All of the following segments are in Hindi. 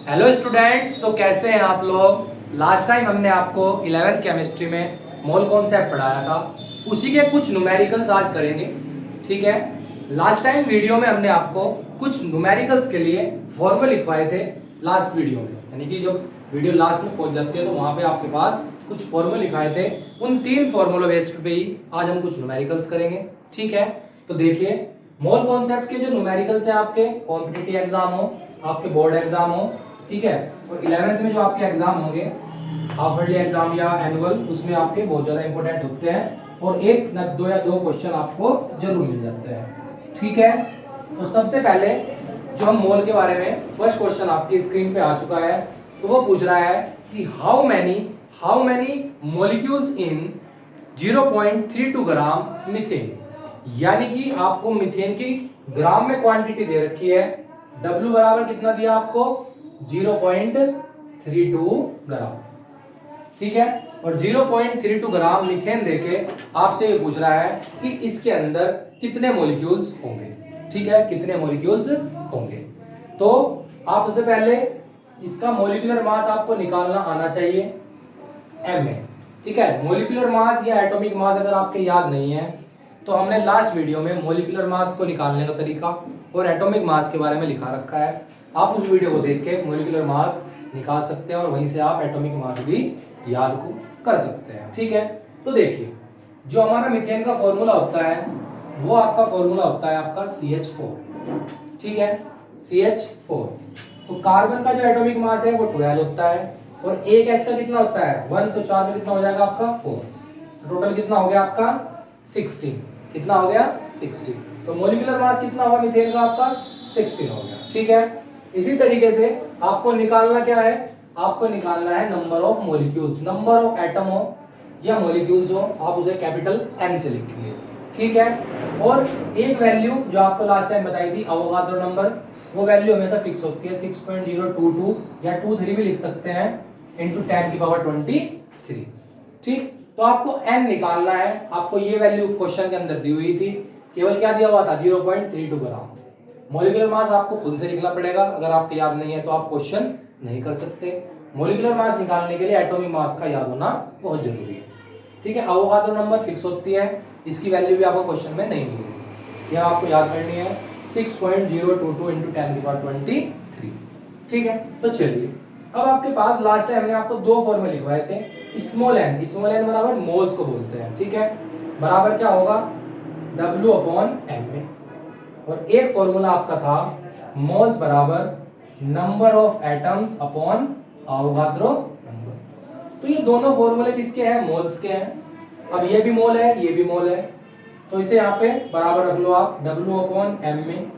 हेलो स्टूडेंट्स, तो कैसे हैं आप लोग। लास्ट टाइम हमने आपको 11th केमिस्ट्री में मोल कॉन्सेप्ट पढ़ाया था, उसी के कुछ न्यूमेरिकल्स आज करेंगे। ठीक है। लास्ट टाइम वीडियो में हमने आपको कुछ न्यूमेरिकल्स के लिए फॉर्मूले लिखवाए थे लास्ट वीडियो में, यानी कि जब वीडियो लास्ट में पहुंच जाती है तो वहां पे आपके पास कुछ फॉर्मूले लिखाए थे। उन 3 फॉर्मूलों बेस्ड पे ही आज हम कुछ न्यूमेरिकल्स करेंगे। ठीक है। तो देखिए, मोल कॉन्सेप्ट के जो न्यूमेरिकल्स है आपके कॉम्पिटिटिव एग्जाम हो, आपके बोर्ड एग्जाम हो, ठीक है, और 11th में जो आपके एग्जाम होंगे हाफ ईयरली एग्जाम या एनुअल, उसमें आपके बहुत ज्यादा इंपॉर्टेंट होते हैं और एक न दो या दो क्वेश्चन आपको जरूर मिल जाते हैं। ठीक है। तो सबसे पहले जो हम मोल के बारे में फर्स्ट क्वेश्चन आपकी स्क्रीन पे आ चुका है, तो वो पूछ रहा है कि how many molecules in 0.32 gram methane, यानी कि आपको मीथेन की ग्राम में क्वांटिटी दे रखी है। W बराबर कितना दिया आपको, 0.32 ग्राम। ठीक है। और 0.32 ग्राम मीथेन देके आपसे ये पूछ रहा है कि इसके अंदर कितने मॉलिक्यूल्स होंगे। ठीक है, कितने मॉलिक्यूल्स होंगे। तो आप सबसे पहले इसका मॉलिक्यूलर मास आपको निकालना आना चाहिए एम में। ठीक है, मॉलिक्यूलर मास या एटॉमिक मास अगर आपके याद नहीं है तो हमने लास्ट वीडियो में मॉलिक्यूलर मास को निकालने का तरीका और एटॉमिक मास के बारे में लिखा रखा है। आप उस वीडियो को देख के मॉलिक्यूलर मास निकाल सकते हैं और वहीं से आप एटॉमिक मास भी याद को कर सकते हैं। ठीक है। तो देखिए, जो हमारा मीथेन का फॉर्मूला होता है वो आपका फॉर्मूला होता है आपका CH4। ठीक है, CH4। तो कार्बन का जो एटॉमिक मास है वो 12 होता है और एक H का कितना होता है 1, तो 4 का कितना हो जाएगा आपका 4। टोटल कितना हो गया आपका 16। कितना हो गया 16। तो मॉलिक्यूलर मास कितना हुआ मीथेन का आपका 16 हो गया। ठीक है। इसी तरीके से आपको निकालना क्या है, आपको निकालना है number of molecules, number of atom हो या मॉलिक्यूल्स हो, आप उसे कैपिटल M से लिखेंगे। ठीक है। और एक वैल्यू जो आपको लास्ट टाइम बताई थी अवोगाद्रो नंबर, वो वैल्यू हमेशा फिक्स होती है 6.022 या 23 भी लिख सकते हैं इंटू 10 की पावर 23। ठीक। तो आपको n निकालना है, आपको ये वैल्यू क्वेश्चन के अंदर दी हुई थी, केवल क्या दिया हुआ था 0.32 ग्राम। मॉलिक्यूलर मास आपको खुद से लिखना पड़ेगा, अगर आपको याद नहीं है तो आप क्वेश्चन नहीं कर सकते। मॉलिक्यूलर मास निकालने के लिए एटॉमिक मास का याद होना बहुत जरूरी है। ठीक है। अवोगाद्रो नंबर फिक्स होती है, इसकी वैल्यू भी आपको क्वेश्चन में नहीं मिलेगी, यह आपको याद करनी है 6.022 इंटू 10 की पावर 23। ठीक है। तो चलिए, अब आपके पास लास्ट टाइम हमने आपको दो फॉर्मूले लिखवाए थे। स्मॉल n बराबर मोल्स को बोलते हैं। ठीक है, बराबर क्या होगा W अपॉन M में, और एक फॉर्मूला आपका था मोल्स बराबर number of atoms upon Avogadro number. तो ये दोनों फॉर्मूले किसके हैं, मोल्स के हैं। अब ये भी मोल है, ये भी मोल है, तो इसे यहाँ पे बराबर रख लो आप W अपॉन M में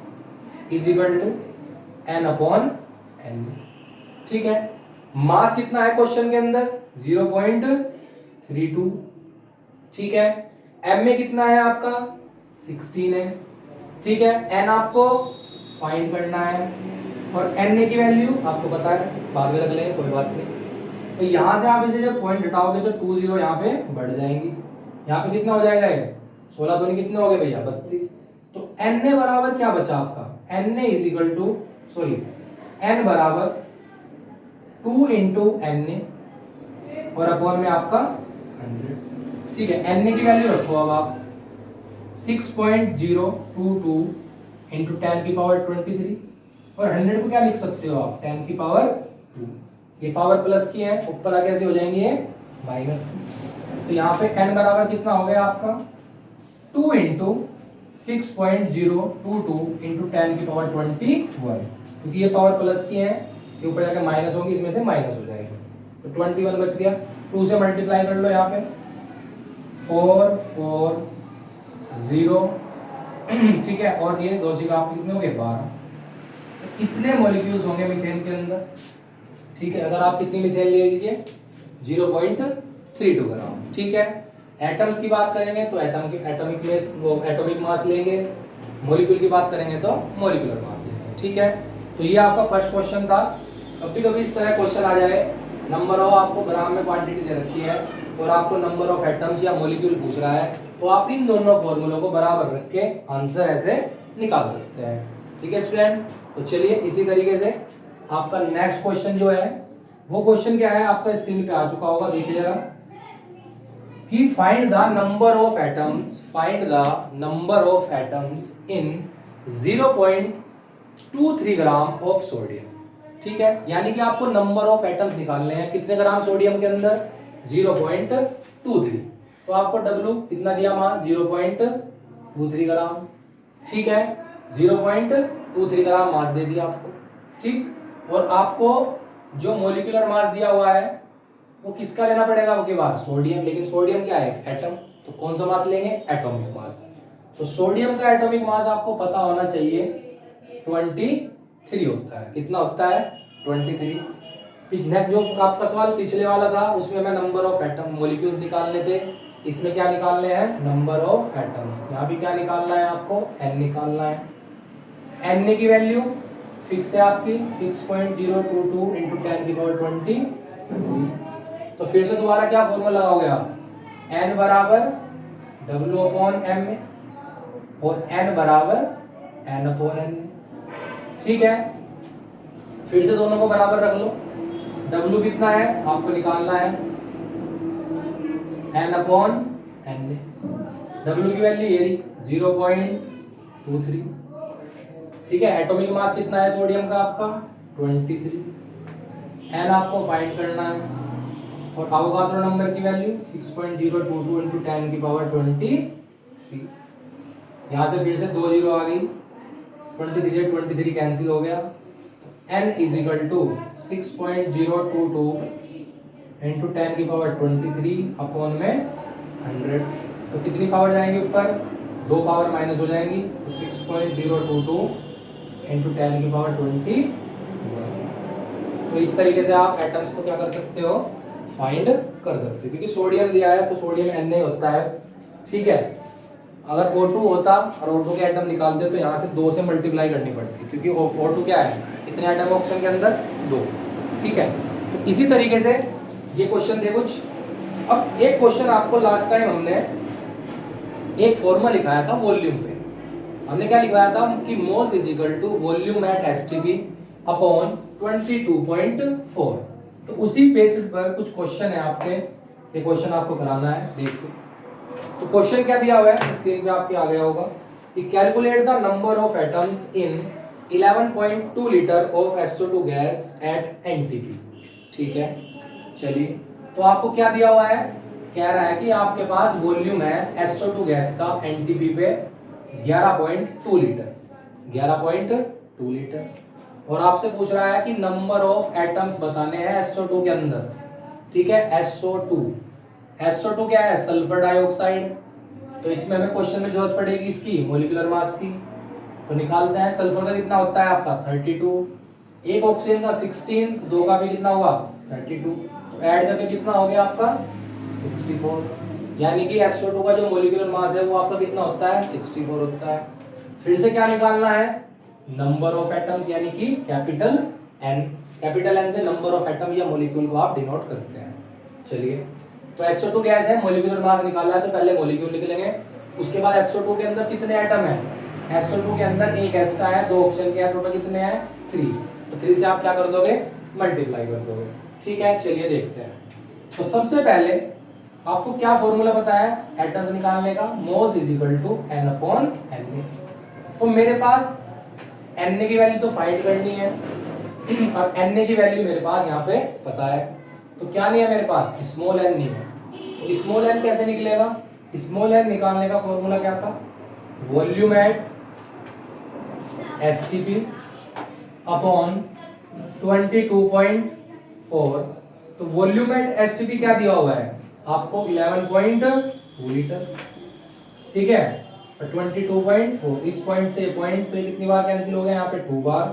is equal to N upon N। ठीक है। मास कितना है क्वेश्चन के अंदर 0.32। ठीक है। M में कितना है आपका 16 है। ठीक है। N आपको फाइंड करना है और N की वैल्यू आपको पता है, बाद में रख लेंगे कोई बात नहीं। तो यहां से आप इसे जब पॉइंट हटाओगे तो 2 0 यहाँ पे बढ़ जाएंगी। यहाँ पे कितना हो जाएगा ये 16 दूनी कितने हो गए भैया 32। तो N बराबर क्या बचा आपका, N is equal to N बराबर 2 इंटू N और अपॉन में आपका 100। ठीक है। N की वैल्यू रखो अब आप 6.022 इंटू 10 की पावर 23 और 100 को क्या लिख सकते हो आप 10 की पावर 2। ये पावर प्लस की है, ऊपर आके ऐसे हो जाएंगे ये माइनस। तो यहाँ पे n बराबर कितना हो गया आपका 2 इंटू 6.022 इंटू 10 की पावर 21, क्योंकि ये पावर प्लस की है, ये ऊपर जाके माइनस होगी, इसमें से माइनस हो जाएगी। तो 21 बच गया, 2 से मल्टीप्लाई कर लो यहाँ पे 4 4 0। ठीक है। और ये दो जगह आपके कितने हो गए 12। तो कितने मॉलिक्यूल्स होंगे मीथेन के अंदर। ठीक है। अगर आप कितनी मीथेन ले लीजिए 0.32 ग्राम। ठीक है। एटम्स की बात करेंगे तो एटॉमिक मास लेंगे, मॉलिक्यूल की बात करेंगे तो मॉलिक्यूलर मास लेंगे। ठीक है। तो ये आपका फर्स्ट क्वेश्चन था। कभी कभी इस तरह क्वेश्चन आ जाए, नंबर ऑफ आपको ग्राम में क्वांटिटी दे रखी है और आपको नंबर ऑफ एटम्स या मॉलिक्यूल पूछ रहा है, तो आप इन दोनों फॉर्मूलों को बराबर रख के आंसर ऐसे निकाल सकते हैं। ठीक है स्टूडेंट। तो चलिए इसी तरीके से आपका नेक्स्ट क्वेश्चन जो है वो क्वेश्चन क्या है, आपका स्क्रीन पे आ चुका होगा, देखिए जरा कि find the number of atoms in 0.23 gram of sodium. ठीक है, यानी कि आपको नंबर ऑफ एटम्स निकालने हैं, कितने ग्राम सोडियम के अंदर, 0.23। तो आपको W कितना दिया मान, 0.23 ग्राम। ठीक है, 0.23 ग्राम मास दे दिया आपको। ठीक, और आपको जो मोलिकुलर मास दिया हुआ है वो किसका लेना पड़ेगा आपके पास, सोडियम। लेकिन सोडियम क्या है, एटम, तो कौन सा मास लेंगे, एटॉमिक मास। तो सोडियम का एटॉमिक मास आपको पता होना चाहिए 23 होता है। कितना होता है, 23। नेक्स्ट जो आपका सवाल पिछले वाला था उसमें मैं नंबर ऑफ एटम मॉलिक्यूल्स निकालने थे, इसमें क्या निकालने हैं, नंबर ऑफ एटम्स। यहाँ भी क्या निकालना है आपको, n निकालना है। n की वैल्यू फिक्स है आपकी 6.022 इंटू 10⁻23। तो फिर से दोबारा क्या फॉर्मूला लगाओगे आप, n बराबर W/m और n बराबर n/n। ठीक है, फिर से दोनों को बराबर रख लो। W कितना है आपको निकालना है, n/n। W की वैल्यू ये रही 0.23। ठीक है, एटॉमिक मास कितना है सोडियम का आपका 23। n आपको फाइंड करना है और अवोगाद्रो नंबर की वैल्यू 6.022 इंटू 10⁻23। यहाँ से फिर से 2 जीरो आ गई, 23 कैंसिल हो गया। n is equal to 6.022 into 10⁻23 upon में 100। तो कितनी पावर जाएंगी ऊपर, 2 पावर माइनस हो जाएंगी, तो 6.022 इंटू 10⁻20। तो इस तरीके से आप एटम्स को क्या कर सकते हो, फाइंड कर सकते हो। क्योंकि सोडियम दिया है तो सोडियम Na होता है। ठीक है, अगर O2 होता और O2 के एटम निकालते तो यहाँ से 2 से मल्टीप्लाई करनी पड़ती, क्योंकि O2 क्या है, कितने एटम ऑक्सीजन के अंदर, 2। ठीक है, तो इसी तरीके से ये क्वेश्चन थे कुछ। अब एक क्वेश्चन आपको लास्ट टाइम हमने एक फॉर्मूला लिखाया था वॉल्यूम पे। हमने क्या लिखवाया था कि moles is equal to volume at STP upon 22.4। तो उसी बेसिस पर कुछ क्वेश्चन है आपके, ये क्वेश्चन आपको कराना है। देखिए, तो क्वेश्चन क्या दिया हुआ है, स्क्रीन पे आपके आ गया होगा कि calculate the number of atoms in 11.2 litre of SO2 gas at NTP। ठीक है, चलिए, तो आपको क्या दिया हुआ है, कह रहा है कि आपके पास वॉल्यूम है SO2 गैस का NTP पे 11.2 लीटर, 11.2 लीटर, और आपसे पूछ रहा है कि नंबर ऑफ एटम्स बताने हैं SO2 के अंदर। ठीक है, SO2 क्या है, सल्फर डाइऑक्साइड। तो इसमें हमें क्वेश्चन में जरूरत पड़ेगी इसकी मॉलिक्यूलर मास की। तो निकालते हैं, सल्फर का कितना होता है आपका 32, एक ऑक्सीजन का 16, 2 का भी कितना हुआ 32, तो ऐड करके कितना हो गया आपका 64। यानी कि SO2 का जो मॉलिक्यूलर मास है वो आपका कितना होता है 64 होता है। फिर से क्या निकालना है, नंबर ऑफ एटम्स, यानी कि कैपिटल N से नंबर ऑफ एटम या मॉलिक्यूल को आप डिनोट करते हैं। चलिए, तो SO2 गैस है, मॉलिक्यूलर मास निकालना है तो पहले मॉलिक्यूल लिख लेंगे। उसके बाद SO2 के अंदर कितने एटम है, SO2 के अंदर एक S का है, 2 ऑक्सीजन के हैं, टोटल कितने हैं 3। तो 3 से आप क्या कर दोगे, मल्टीप्लाई कर दोगे। ठीक है, चलिए देखते हैं। तो सबसे पहले आपको क्या फॉर्मूला पता है एटम्स निकालने का, moles is equal to N/Na। तो मेरे पास Na की वैल्यू तो फाइंड करनी है और Na की वैल्यू मेरे पास यहाँ पे पता है। तो क्या नहीं है मेरे पास, स्मॉल n नहीं है। तो स्मॉल n कैसे निकलेगा, स्मॉल n निकालने का फॉर्मूला क्या था, वॉल्यूम एट STP अपॉन 22.4। तो वॉल्यूम एट STP क्या दिया हुआ है आपको 11.2 लीटर। ठीक है, 22.4, इस पॉइंट से पॉइंट तो कितनी बार कैंसिल हो गया यहाँ पे 2 बार।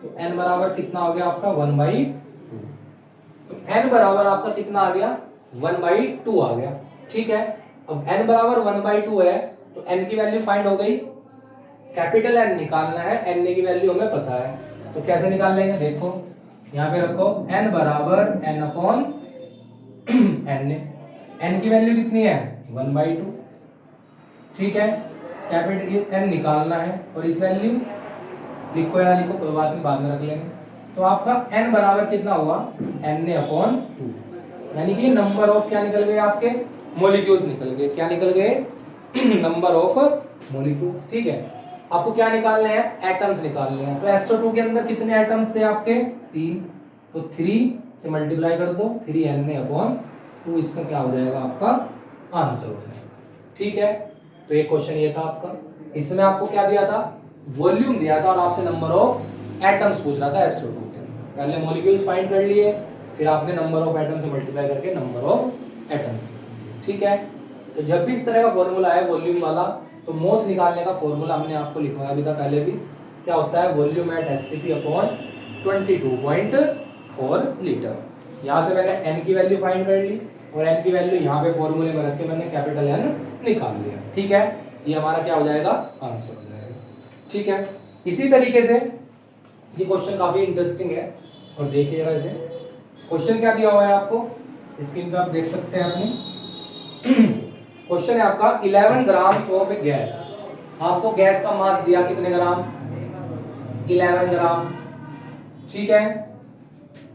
तो n बराबर कितना हो गया आपका 1/2। तो n बराबर आपका कितना आ गया 1/2 आ गया। ठीक है, अब n बराबर 1/2 है तो n की वैल्यू फाइंड हो गई, कैपिटल N निकालना है, n की वैल्यू हमें पता है। तो कैसे निकाल लेंगे, देखो यहाँ पे रखो n बराबर n/n। n की वैल्यू कितनी है 1/2। ठीक है, कैपिटल N निकालना है और इस वैल्यू लिखो या लिखो कोई बात नहीं, बाद में रख लेंगे। तो तो आपका n बराबर कितना हुआ, Na/2, यानी कि नंबर ऑफ क्या निकल गए आपके, मॉलिक्यूल्स निकल गए। क्या निकल गए, नंबर ऑफ मॉलिक्यूल्स। ठीक है, आपको क्या निकालने हैं, एटम्स निकालने हैं। तो SO2 के अंदर कितने एटम्स थे आपके, 3, तो 3 से मल्टीप्लाई कर दो, 3Na/2, इसका क्या हो जाएगा, आपका आंसर हो जाएगा। ठीक है, तो ये क्वेश्चन ये था आपका। इसमें आपको क्या दिया था, वॉल्यूम दिया था और आपसे नंबर ऑफ एटम्स पूछ रहा था SO2 के अंदर। पहले मॉलिक्यूल्स फाइंड कर लिए, फिर आपने नंबर ऑफ एटम्स से मल्टीप्लाई करके नंबर ऑफ एटम्स। ठीक है, तो जब भी इस तरह का फॉर्मूला है वॉल्यूम वाला, तो मोस निकालने का फॉर्मूला हमने आपको लिखवाया भी था पहले भी, क्या होता है, volume at STP upon 22.4 litre. यहाँ से मैंने n की वैल्यू फाइंड कर ली और n की वैल्यू यहाँ पे फॉर्मूले में रख के मैंने कैपिटल N निकाल लिया। ठीक है, ये हमारा क्या हो जाएगा, आंसर हो जाएगा। ठीक है, इसी तरीके से ये क्वेश्चन काफी इंटरेस्टिंग है और देखिएगा इसे। क्वेश्चन क्या दिया हुआ है आपको, स्क्रीन पे आप देख सकते हैं अपनी। क्वेश्चन है आपका 11 ग्राम्स ऑफ ए गैस। आपको गैस का मास दिया कितने ग्राम, 11 ग्राम। ठीक है,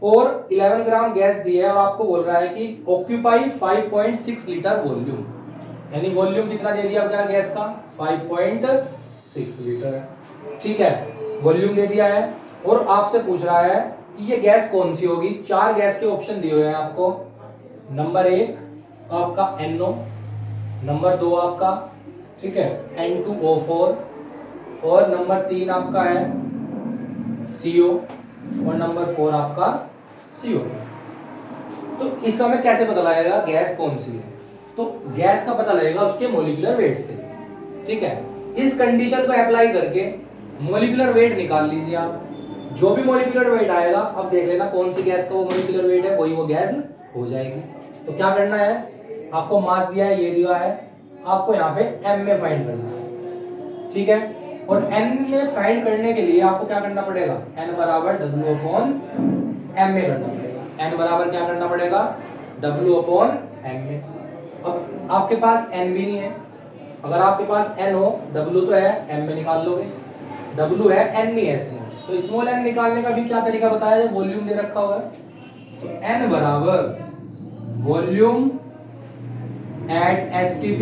और 11 ग्राम गैस दी है और आपको बोल रहा है कि ऑक्यूपाई 5.6 लीटर वॉल्यूम, यानी वॉल्यूम कितना दे दिया आपका गैस का, 5.6 लीटर है। ठीक है, वॉल्यूम दे दिया है और आपसे पूछ रहा है कि ये गैस कौन सी होगी। 4 गैस के ऑप्शन दिए हुए हैं आपको। नंबर 1 आपका NO, नंबर 2 आपका, ठीक है, N2O4, और नंबर 3 आपका है CO, और नंबर 4 आपका CO। तो इसका हमें कैसे पता लगेगा गैस कौन सी है, तो गैस का पता लगेगा उसके मोलिकुलर वेट से। ठीक है, इस कंडीशन को अप्लाई करके मोलिकुलर वेट निकाल लीजिए आप। जो भी मोलिकुलर वेट आएगा, अब देख लेना कौन सी गैस का वो मोलिकुलर वेट है, वही वो गैस हो जाएगी। तो क्या करना है, आपको मास दिया है, ये दिया है, आपको यहाँ पे m में फाइंड करना है। ठीक है, और n में फाइंड करने के लिए आपको क्या करना पड़ेगा, n बराबर W/m में करना पड़ेगा। n बराबर क्या करना पड़ेगा, W/m में। अब आपके पास n भी नहीं है, अगर आपके पास n हो, W तो है, m में निकाल लोगे, W है, n नहीं है इसमें, तो स्मॉल n निकालने का भी क्या तरीका बताया है, वॉल्यूम दे रखा हुआ है। तो n बराबर volume at STP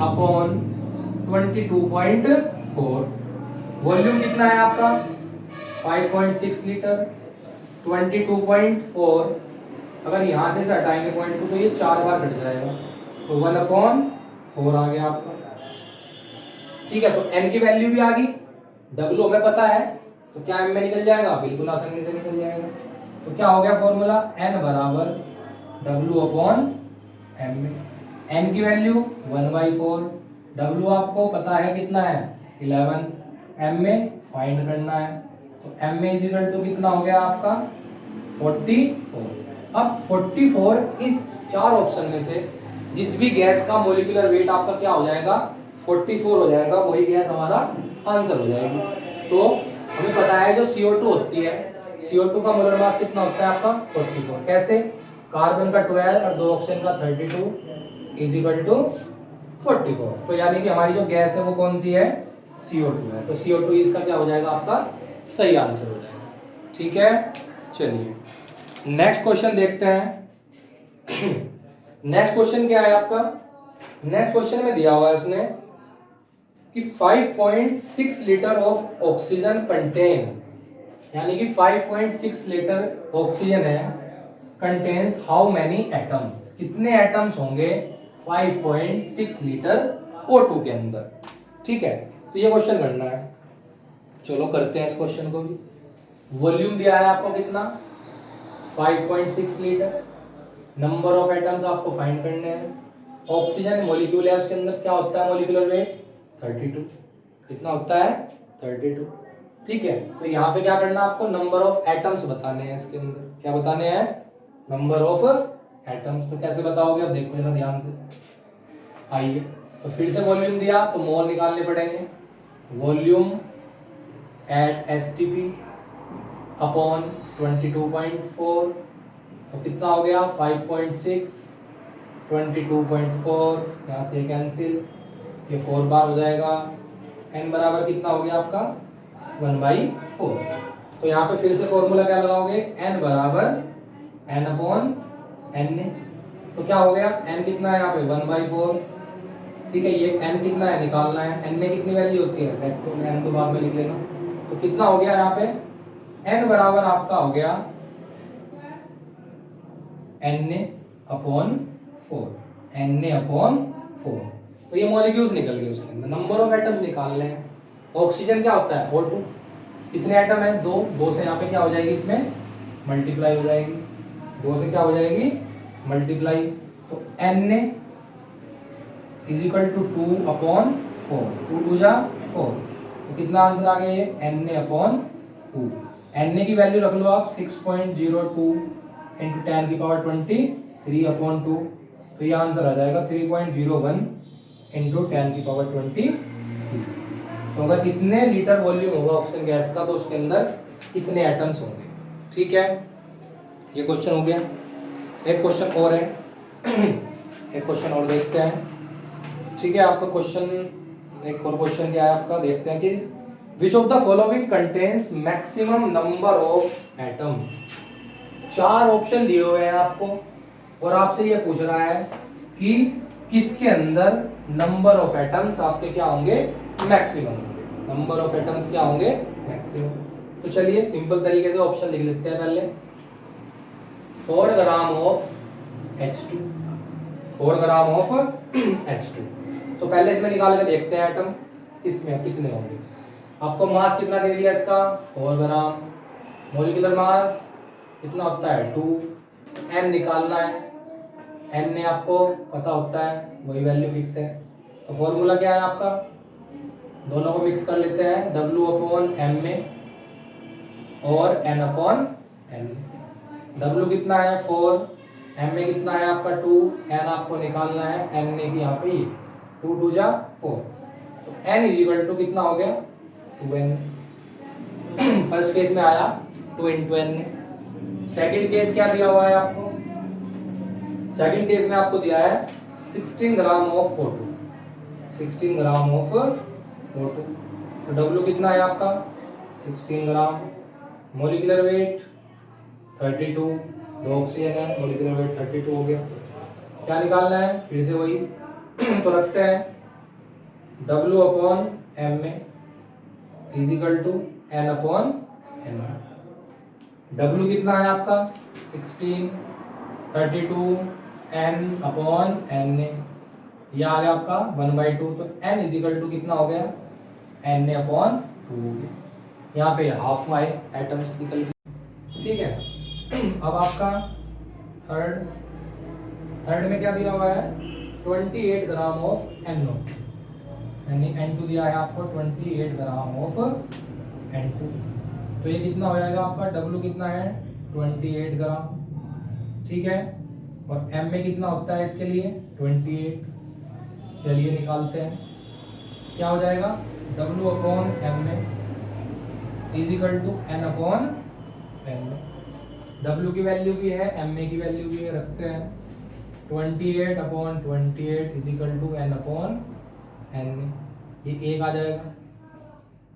upon 22.4। Volume कितना है आपका, 5.6 लीटर, 22.4, अगर यहां से हटाएंगे पॉइंट को तो ये 4 बार कट जाएगा, तो 1/4 आ गया आपका। ठीक है, तो n की वैल्यू भी आ गई, W हमें पता है, तो क्या m में निकल जाएगा, बिल्कुल आसानी से निकल जाएगा। तो क्या हो गया फॉर्मूला, n बराबर W/m में। n की वैल्यू 1/4, W आपको पता है कितना है 11, m में फाइंड करना है, तो m में इक्वल टू कितना हो गया आपका 44। अब 44 इस 4 ऑप्शन में से जिस भी गैस का मोलिकुलर वेट आपका क्या हो जाएगा, 44 हो जाएगा, वही गैस हमारा आंसर हो जाएगी। तो हमें पता है जो CO2 होती है, CO2 का मोलर मास कितना होता है आपका 44। कैसे, कार्बन का 12 और 2 ऑक्सीजन का 32 इज इक्वल टू 44। तो यानी कि हमारी जो गैस है वो कौन सी है, CO2 है। तो CO2 इसका क्या हो जाएगा, आपका सही आंसर हो जाएगा। ठीक है, चलिए नेक्स्ट क्वेश्चन देखते हैं। नेक्स्ट क्वेश्चन क्या है आपका, नेक्स्ट क्वेश्चन में दिया हुआ है उसने कि 5.6 लीटर ऑफ ऑक्सीजन कंटेन, यानी कि 5.6 लीटर ऑक्सीजन है, कंटेन्स हाउ मैनी एटम्स, कितने एटम्स होंगे 5.6 लीटर O2 के अंदर। ठीक है, तो ये क्वेश्चन करना है, चलो करते हैं इस क्वेश्चन को भी। वॉल्यूम दिया है आपको कितना 5.6 लीटर, नंबर ऑफ एटम्स आपको फाइंड करने हैं, ऑक्सीजन मॉलिक्यूल है उसके अंदर, क्या होता है मॉलिक्यूलर वेट 32, कितना होता है 32। ठीक है, तो यहाँ पे क्या करना है आपको, नंबर ऑफ एटम्स बताने हैं इसके अंदर, क्या बताने हैं, नंबर ऑफ एटम्स। तो कैसे बताओगे, अब देखो जरा ध्यान से, आइए। तो फिर से वॉल्यूम दिया तो मोल निकालने पड़ेंगे, वॉल्यूम एट STP अपॉन 22.4, तो कितना हो गया 5.6, 22.4, यहाँ से कैंसिल, ये 4 बार हो जाएगा, n बराबर कितना हो गया आपका 1/4। तो यहाँ पे फिर से फॉर्मूला क्या लगाओगे, n बराबर n अपॉन n। तो क्या हो गया, n कितना है यहाँ पे 1/4। ठीक है, ये n कितना है निकालना है, n में कितनी वैल्यू होती है, देखो n तो बाद में लिख लेना। तो कितना हो गया यहाँ पे, n बराबर आपका हो गया n अपॉन 4, n अपॉन 4। तो ये मॉलिक्यूल्स निकल गए उसके अंदर। नंबर ऑफ एटम्स निकालने हैं। ऑक्सीजन क्या होता है, O2। कितने एटम है, 2। 2 से यहाँ पे क्या हो जाएगी, इसमें मल्टीप्लाई हो जाएगी, 2 से क्या हो जाएगी मल्टीप्लाई। तो Na is equal to 2 upon 4, 2 2 जा 4। तो कितना आंसर आ गया ये, Na अपॉन 2। Na की वैल्यू रख लो आप 6.02 इंटू 10 की पावर 23 अपॉन 2। तो ये आंसर आ जाएगा 3.01 इंटू 10 की पावर 23। तो अगर इतने लीटर वॉल्यूम होगा ऑक्सीजन गैस का तो उसके अंदर इतने एटम्स होंगे। ठीक है, ये क्वेश्चन हो गया। एक क्वेश्चन और है एक क्वेश्चन और देखते हैं। ठीक है, आपका क्वेश्चन, एक और क्वेश्चन क्या है आपका, देखते हैं कि which of the following contains maximum number of atoms. 4 option दिए हुए हैं आपको और आपसे ये पूछ रहा है कि किसके अंदर नंबर ऑफ एटम्स आपके क्या होंगे, मैक्सिमम। नंबर ऑफ एटम्स क्या होंगे, मैक्सिमम। तो चलिए सिंपल तरीके से ऑप्शन लिख लेते हैं पहले। 4 gram of H2, 4 gram of H2। तो पहले इसमें निकाल के देखते हैं एटम किसमें कितने होंगे। आपको मास कितना दे दिया इसका, 4 ग्राम। मॉलिक्यूलर मास कितना होता है, 2। n निकालना है, n ने आपको पता होता है, वही वैल्यू फिक्स है। तो फॉर्मूला क्या है आपका, दोनों को मिक्स कर लेते हैं, W अपॉन m में और n अपॉन n। W कितना है 4, m में कितना है आपका 2, n आपको निकालना है, n ने की यहाँ पे 2 2 जा 4। तो n इज इक्वल टू कितना हो गया, 2n। फर्स्ट केस में आया 2 इंटू n। सेकेंड केस क्या दिया हुआ है आपको, सेकेंड केस में आपको दिया है 16 gram of O2, 16 gram of O2। तो W कितना है आपका 16 ग्राम। मोलिकुलर वेट 32, 2 ऑक्सीजन है, मोलिकुलर वेट 32 हो गया। क्या निकालना है, फिर से वही तो रखते हैं, W अपॉन m में is equal to n upon n। W कितना है आपका 16, 32 n अपॉन n। यह आ गया आपका 1/2। तो n इज इक्वल टू कितना हो गया, n अपॉन 2 हो गया। यहाँ पे हाफ वाई एटम्स निकल गए। ठीक है, अब आपका थर्ड में क्या दिया हुआ है, 28 ग्राम ऑफ NO, यानी N2 दिया है आपको 28 ग्राम ऑफ N2। तो ये कितना हो जाएगा आपका, W कितना है 28 ग्राम। ठीक है, और M में कितना होता है इसके लिए 28। चलिए निकालते हैं, क्या हो जाएगा, W अपॉन M में is equal to N upon N। W की वैल्यू भी है, M में की वैल्यू भी है, रखते हैं 28 upon 28 is equal to N upon N। ये 1 आ जाएगा,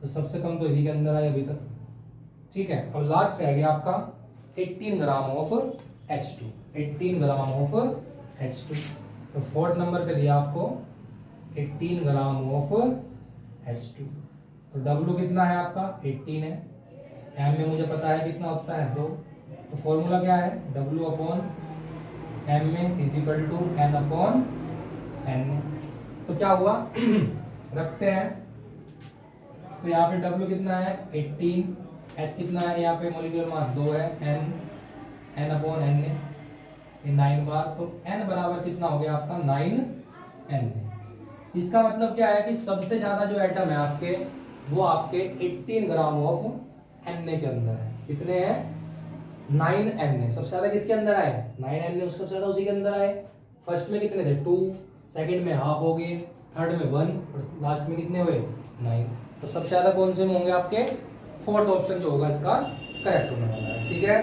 तो सबसे कम तो इसी के अंदर है अभी तक। ठीक है, अब लास्ट रह गया आपका 18 gram of H2, 18 gram of H2। तो फोर्थ नंबर पे दिया आपको 18 ग्राम ऑफ H2। तो W कितना है आपका 18 है, M में मुझे पता है कितना होता है 2। तो फॉर्मूला क्या है, W अपॉन M में is equal to N upon N। तो क्या हुआ रखते हैं, तो यहाँ पे W कितना है 18, H कितना है, यहाँ पे मॉलिक्यूलर मास 2 है, N अपॉन N ये 9 बार। तो N बराबर कितना हो गया आपका 9N। इसका मतलब क्या है कि सबसे ज्यादा जो एटम है आपके वो आपके 18 ग्राम ऑफ Na के अंदर है। कितने हैं 9Na। सबसे ज्यादा किसके अंदर आए 9Na, सबसे ज्यादा उसी के अंदर आए। फर्स्ट में कितने थे 2, सेकंड में हाफ हो गए, थर्ड में 1 और लास्ट में कितने हुए 9। तो सबसे ज्यादा कौन से में होंगे आपके, फोर्थ ऑप्शन जो होगा इसका करेक्ट होने वाला है। ठीक है,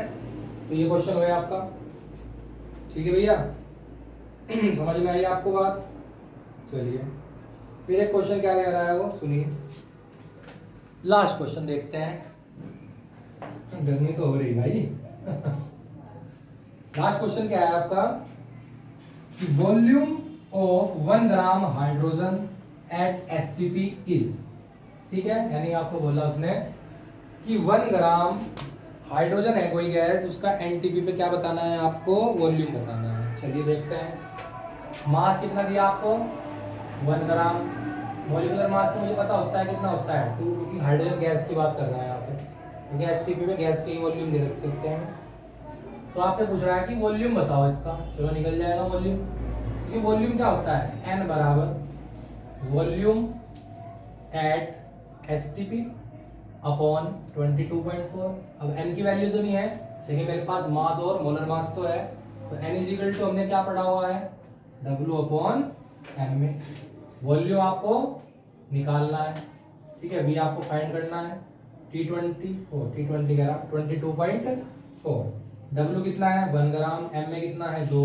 तो ये क्वेश्चन हुआ आपका। ठीक है भैया समझ में आई आपको बात। चलिए फिर एक क्वेश्चन क्या ले रहा है वो सुनिए, लास्ट क्वेश्चन देखते हैं। गर्मी तो हो रही भाई। लास्ट क्वेश्चन क्या है आपका कि volume of 1 gram hydrogen at STP is, ठीक है, यानी आपको बोला उसने कि 1 ग्राम हाइड्रोजन है कोई गैस, उसका एनटीपी पे क्या बताना है आपको, वॉल्यूम बताना है। चलिए देखते हैं। मास कितना दिया आपको, 1 ग्राम। मॉलिक्यूलर मास तो मुझे पता होता है कितना होता है 2, क्योंकि हाइड्रोजन गैस की बात कर रहा है यहाँ पे, क्योंकि एसटीपी में गैस के वॉल्यूम दे रखते हैं। तो आपसे पूछ रहा है कि वॉल्यूम बताओ इसका, चलो निकल जाएगा वॉल्यूम। क्योंकि वॉल्यूम क्या होता है, एन बराबर वॉल्यूम एट एसटीपी अपॉन 22.4। अब एन की वैल्यू तो नहीं है, लेकिन मेरे पास मास और मोलर मास तो है, तो एन इजिकल टू हमने क्या पढ़ा हुआ है, डब्ल्यू अपॉन एम में। वॉल्यूम आपको निकालना है, ठीक है, वी आपको फाइंड करना है, T20 कह रहा 22.4। डब्ल्यू कितना है 1 ग्राम, एम में कितना है 2,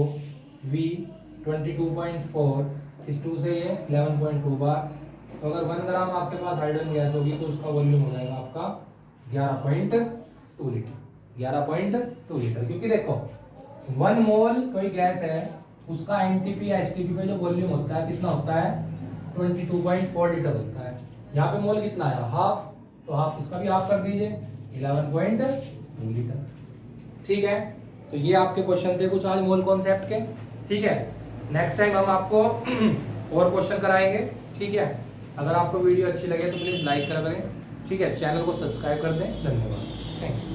वी 22.4, इस 2 से ये 11.2 बार। तो अगर 1 ग्राम आपके पास हाइड्रोजन गैस होगी तो उसका वॉल्यूम हो जाएगा आपका 11.2 लीटर। 11.2 लीटर, क्योंकि देखो 1 मोल कोई गैस है, उसका एनटीपी या एसटीपी पे जो वॉल्यूम होता है कितना होता है 22.4 लीटर होता है। यहाँ पे मोल कितना है, हाफ, तो हाफ इसका भी हाफ कर दीजिए 11.2 लीटर। ठीक है, तो ये आपके क्वेश्चन थे कुछ आज मोल कॉन्सेप्ट के। ठीक है, नेक्स्ट टाइम हम आपको और क्वेश्चन कराएंगे। ठीक है, अगर आपको वीडियो अच्छी लगे तो प्लीज़ लाइक करें, ठीक है, चैनल को सब्सक्राइब कर दें। धन्यवाद, थैंक यू।